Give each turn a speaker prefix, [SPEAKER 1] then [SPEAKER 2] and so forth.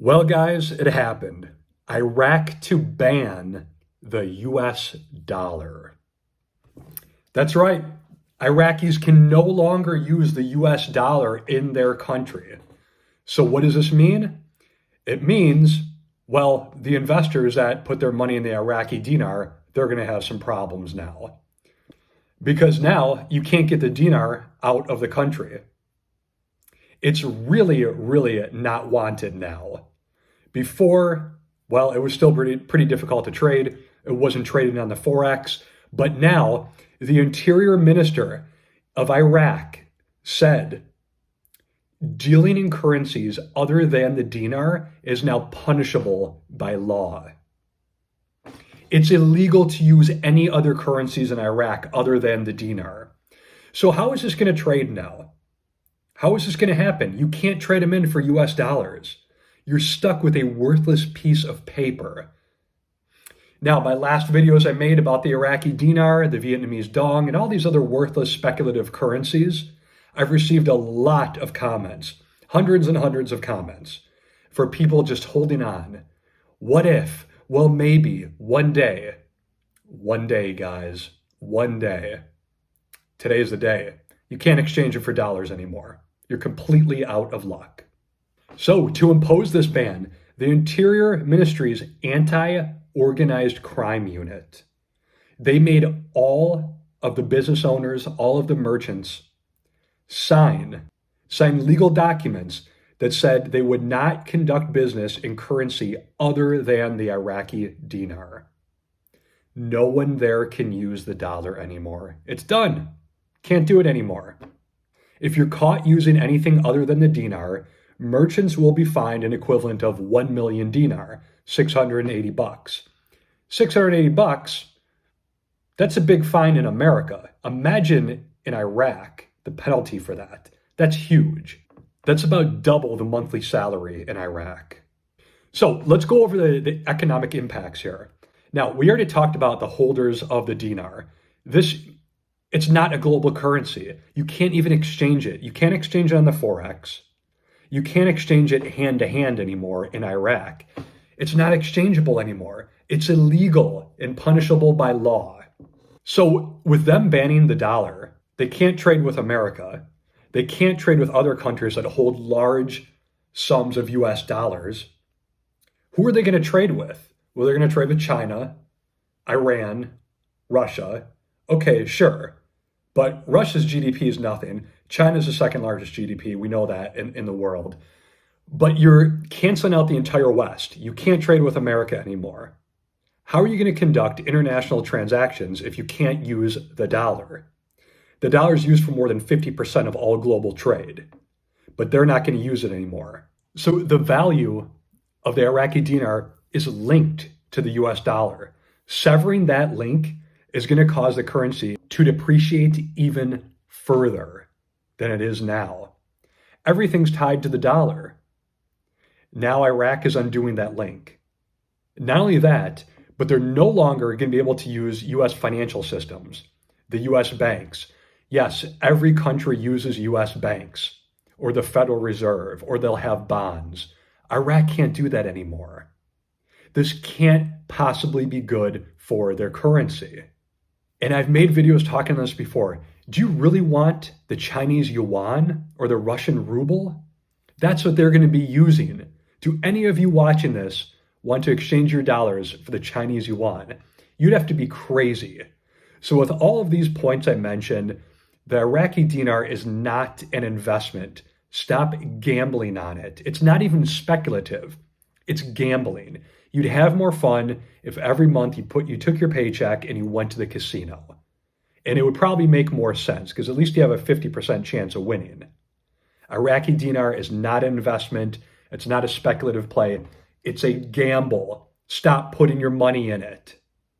[SPEAKER 1] Well, guys, it happened. Iraq to ban the US dollar. That's right. Iraqis can no longer use the US dollar in their country. So what does this mean? It means, well, the investors that put their money in the Iraqi dinar, they're going to have some problems now. Because now you can't get the dinar out of the country. It's really, really not wanted now. Before, well, it was still pretty difficult to trade. It wasn't traded on the Forex. But now, the Interior Minister of Iraq said dealing in currencies other than the dinar is now punishable by law. It's illegal to use any other currencies in Iraq other than the dinar. So how is this going to trade now? How is this going to happen? You can't trade them in for US dollars. You're stuck with a worthless piece of paper. Now, my last videos I made about the Iraqi dinar, the Vietnamese dong, and all these other worthless speculative currencies, I've received a lot of comments, hundreds and hundreds of comments, for people just holding on. What if? Well, maybe one day, guys, one day. Today's the day. You can't exchange it for dollars anymore. You're completely out of luck. So to impose this ban, the Interior Ministry's Anti-Organized Crime Unit, they made all of the business owners, all of the merchants, sign legal documents that said they would not conduct business in currency other than the Iraqi dinar. No one there can use the dollar anymore. It's done. Can't do it anymore. If you're caught using anything other than the dinar, merchants will be fined an equivalent of 1 million dinar, $680. 680 bucks, that's a big fine in America. Imagine in Iraq, the penalty for that. That's huge. That's about double the monthly salary in Iraq. So let's go over the economic impacts here. Now, we already talked about the holders of the dinar. It's not a global currency. You can't even exchange it. You can't exchange it on the Forex. You can't exchange it hand to hand anymore in Iraq. It's not exchangeable anymore. It's illegal and punishable by law. So with them banning the dollar, they can't trade with America. They can't trade with other countries that hold large sums of US dollars. Who are they going to trade with? Well, they're going to trade with China, Iran, Russia. Okay, sure. But Russia's GDP is nothing. China's the second largest GDP. We know that in the world. But you're canceling out the entire West. You can't trade with America anymore. How are you going to conduct international transactions if you can't use the dollar? The dollar is used for more than 50% of all global trade, but they're not going to use it anymore. So the value of the Iraqi dinar is linked to the US dollar. Severing that link is going to cause the currency to depreciate even further than it is now. Everything's tied to the dollar. Now Iraq is undoing that link. Not only that, but they're no longer going to be able to use US financial systems, the US banks. Yes, every country uses US banks or the Federal Reserve, or they'll have bonds. Iraq can't do that anymore. This can't possibly be good for their currency. And I've made videos talking on this before. Do you really want the Chinese yuan or the Russian ruble? That's what they're going to be using. Do any of you watching this want to exchange your dollars for the Chinese yuan? You'd have to be crazy. So with all of these points I mentioned, the Iraqi dinar is not an investment. Stop gambling on it. It's not even speculative. It's gambling. You'd have more fun if every month you took your paycheck and you went to the casino. And it would probably make more sense because at least you have a 50% chance of winning. Iraqi dinar is not an investment. It's not a speculative play. It's a gamble. Stop putting your money in it.